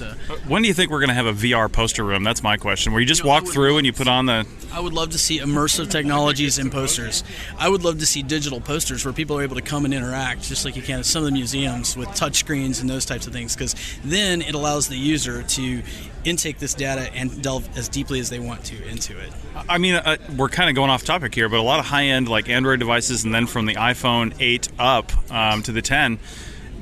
when do you think we're going to have a VR poster room? That's my question. Where you just walk through and you put on the... I would love to see immersive technologies in posters. I would love to see digital posters where people are able to come and interact, just like you can at some of the museums with touch screens and those types of things, because then it allows the user to intake this data and delve as deeply as they want to into it. I mean, we're kind of going off topic here, but a lot of high-end like Android devices, and then from the iPhone 8 up to the 10,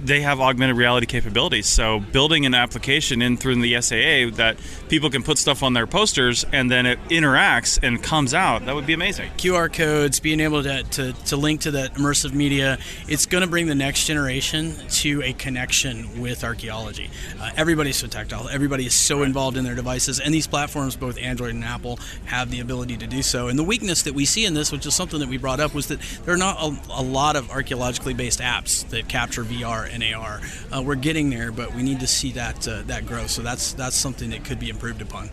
they have augmented reality capabilities. So building an application in through the SAA that people can put stuff on their posters and then it interacts and comes out, that would be amazing. QR codes, being able to link to that immersive media, it's going to bring the next generation to a connection with archaeology. Everybody's so tactile. Everybody is so involved in their devices, and these platforms, both Android and Apple, have the ability to do so. And the weakness that we see in this, which is something that we brought up, was that there are not a lot of archaeologically based apps that capture VR and AR. We're getting there, but we need to see that grow. So that's something that could be improved upon.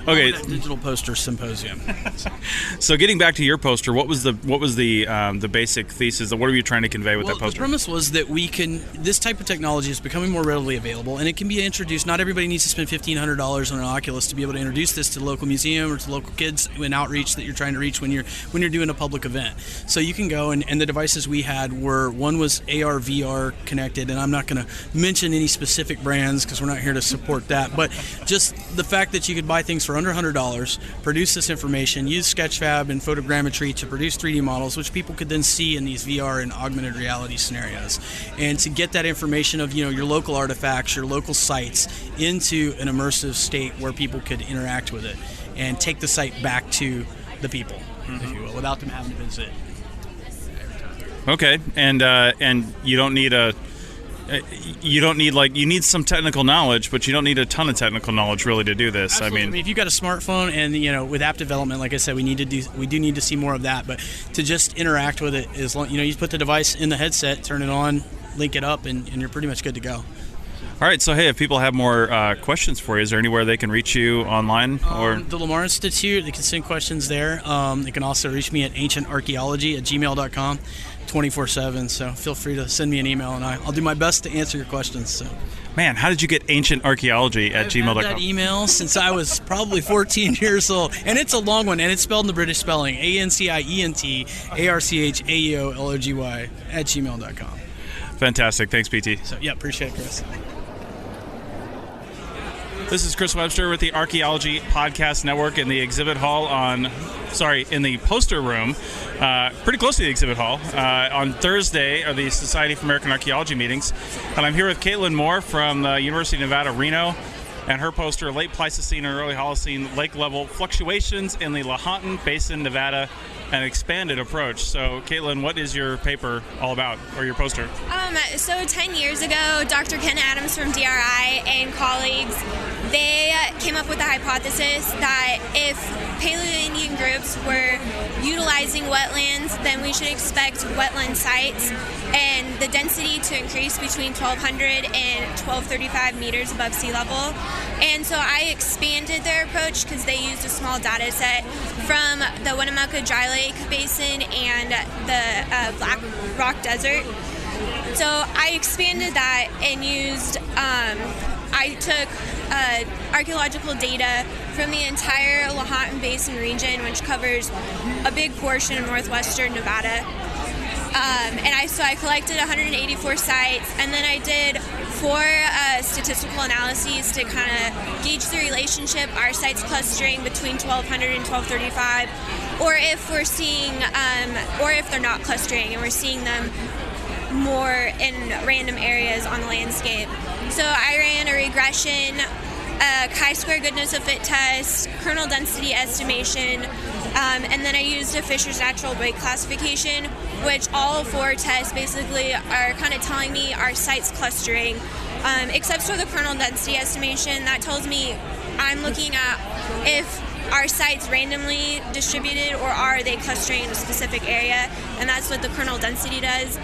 Okay, digital poster symposium. So getting back to your poster, what was the basic thesis? What are you trying to convey with that poster? The premise was that this type of technology is becoming more readily available, and it can be introduced. Not everybody needs to spend $1,500 on an Oculus to be able to introduce this to the local museum or to local kids in outreach that you're trying to reach when you're doing a public event. So you can go, and the devices we had one was AR VR connected, and I'm not going to mention any specific brands because we're not here to support that, but just the fact that you could buy things for under $100, produce this information, use Sketchfab and photogrammetry to produce 3D models, which people could then see in these VR and augmented reality scenarios. And to get that information of your local artifacts, your local sites, into an immersive state where people could interact with it and take the site back to the people, if you will, without them having to visit. Okay, and you don't need you need some technical knowledge, but you don't need a ton of technical knowledge really to do this. Absolutely. I mean, if you've got a smartphone and with app development, like I said, we do need to see more of that. But to just interact with it is, you put the device in the headset, turn it on, link it up, and you're pretty much good to go. All right, so hey, if people have more questions for you, is there anywhere they can reach you online? Or The Lamar Institute, they can send questions there. They can also reach me at ancientarchaeology@gmail.com 24/7, so feel free to send me an email, and I'll do my best to answer your questions. So. Man, how did you get ancientarchaeology@gmail.com? I've had that email since I was probably 14 years old, and it's a long one, and it's spelled in the British spelling, ANCIENTARCHAEOLOGY @gmail.com. Fantastic. Thanks, PT. So, yeah, appreciate it, Chris. This is Chris Webster with the Archaeology Podcast Network in the exhibit hall in the poster room, pretty close to the exhibit hall. On Thursday are the Society for American Archaeology meetings, and I'm here with Caitlin Moore from the University of Nevada, Reno, and her poster, Late Pleistocene and Early Holocene Lake Level Fluctuations in the Lahontan Basin, Nevada, an Expanded Approach. So, Caitlin, what is your paper all about, or your poster? So 10 years ago, Dr. Ken Adams from DRI and colleagues, they came up with the hypothesis that if Paleo-Indian groups were utilizing wetlands, then we should expect wetland sites and the density to increase between 1,200 and 1,235 meters above sea level. And so I expanded their approach because they used a small data set from the Winnemucca Dry Lake Basin and the Black Rock Desert. So I expanded that and used, I took archaeological data from the entire Lahontan Basin region, which covers a big portion of northwestern Nevada. So I collected 184 sites, and then I did 4 statistical analyses to kind of gauge the relationship, our sites clustering between 1,200 and 1,235, or if we're seeing, or if they're not clustering and we're seeing them more in random areas on the landscape. So I ran a regression, chi-square goodness of fit test, kernel density estimation, and then I used a Fisher's natural weight classification, which all 4 tests basically are kind of telling me our sites clustering, except for the kernel density estimation. That tells me I'm looking at if are sites randomly distributed or are they clustering in a specific area, and that's what the kernel density does.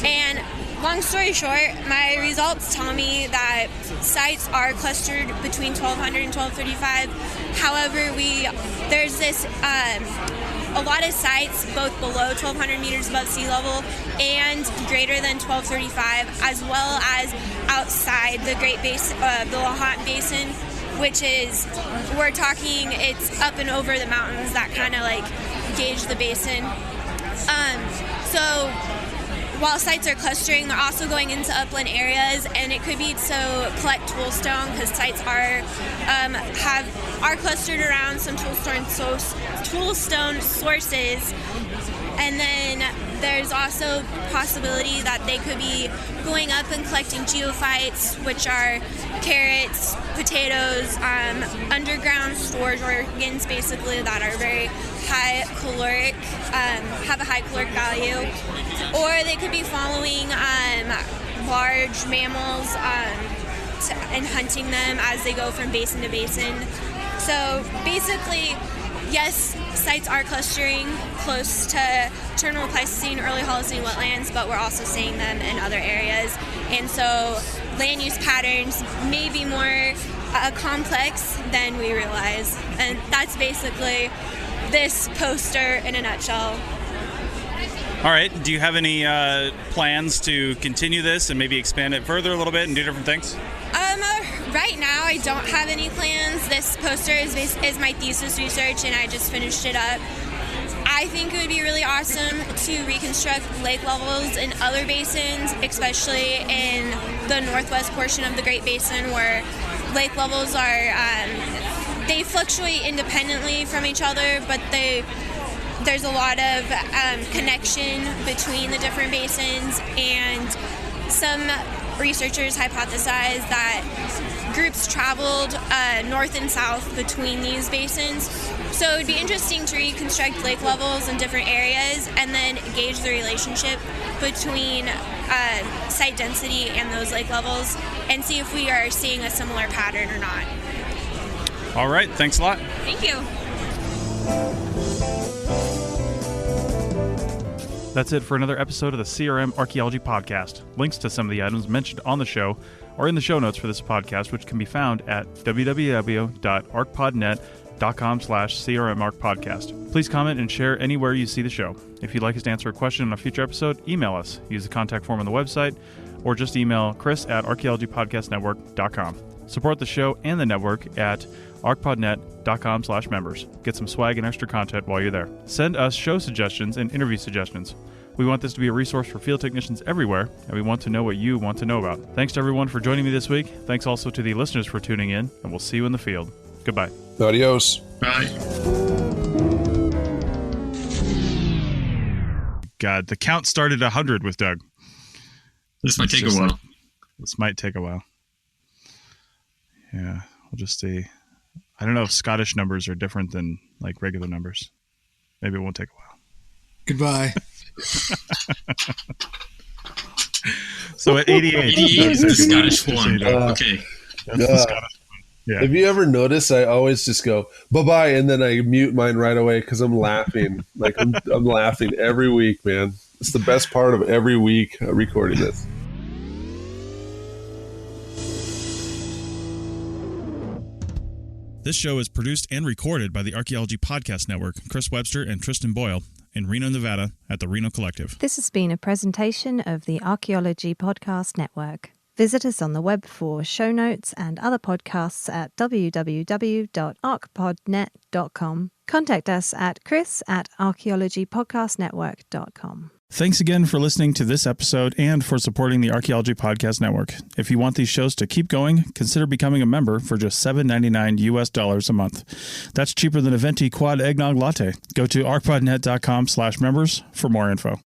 And long story short, my results tell me that sites are clustered between 1,200 and 1,235. However, there's this a lot of sites both below 1,200 meters above sea level and greater than 1,235, as well as outside the Great Basin, the Lahontan Basin, which is, we're talking, it's up and over the mountains that kind of like gauge the basin. So while sites are clustering, they're also going into upland areas, and it could be to collect toolstone because sites are clustered around some toolstone sources. And then there's also possibility that they could be going up and collecting geophytes, which are carrots, potatoes, underground storage organs, basically, that are very high caloric, have a high caloric value. Or they could be following large mammals and hunting them as they go from basin to basin. So basically, yes, sites are clustering close to terminal Pleistocene, early Holocene wetlands, but we're also seeing them in other areas. And so land use patterns may be more complex than we realize. And that's basically this poster in a nutshell. All right. Do you have any plans to continue this and maybe expand it further a little bit and do different things? Right now, I don't have any plans. This poster is my thesis research, and I just finished it up. I think it would be really awesome to reconstruct lake levels in other basins, especially in the northwest portion of the Great Basin, where lake levels are, they fluctuate independently from each other, but there's a lot of connection between the different basins, and some researchers hypothesize that groups traveled north and south between these basins. So it would be interesting to reconstruct lake levels in different areas and then gauge the relationship between site density and those lake levels and see if we are seeing a similar pattern or not. All right. Thanks a lot. Thank you. That's it for another episode of the CRM Archaeology Podcast. Links to some of the items mentioned on the show are in the show notes for this podcast, which can be found at www.arcpodnet.com/CRMArchPodcast. Please comment and share anywhere you see the show. If you'd like us to answer a question on a future episode, email us. Use the contact form on the website, or just email chris@archaeologypodcastnetwork.com. Support the show and the network at arcpodnet.com/members. Get some swag and extra content while you're there. Send us show suggestions and interview suggestions. We want this to be a resource for field technicians everywhere, and we want to know what you want to know about. Thanks to everyone for joining me this week. Thanks also to the listeners for tuning in, and we'll see you in the field. Goodbye. Adios. Bye. God, the count started 100 with Doug. This might take a while. This might take a while. Yeah, we'll just see. I don't know if Scottish numbers are different than like regular numbers. Maybe it won't take a while. Goodbye. So at 88 is the Scottish one. Okay. That's the Scottish one. Yeah. Have you ever noticed I always just go bye-bye and then I mute mine right away because I'm laughing. Like I'm laughing every week, man. It's the best part of every week recording this. This show is produced and recorded by the Archaeology Podcast Network, Chris Webster and Tristan Boyle, in Reno, Nevada, at the Reno Collective. This has been a presentation of the Archaeology Podcast Network. Visit us on the web for show notes and other podcasts at www.arcpodnet.com. Contact us at chris@archaeologypodcastnetwork.com. Thanks again for listening to this episode and for supporting the Archaeology Podcast Network. If you want these shows to keep going, consider becoming a member for just $7.99 a month. That's cheaper than a venti quad eggnog latte. Go to arcpodnet.com/members for more info.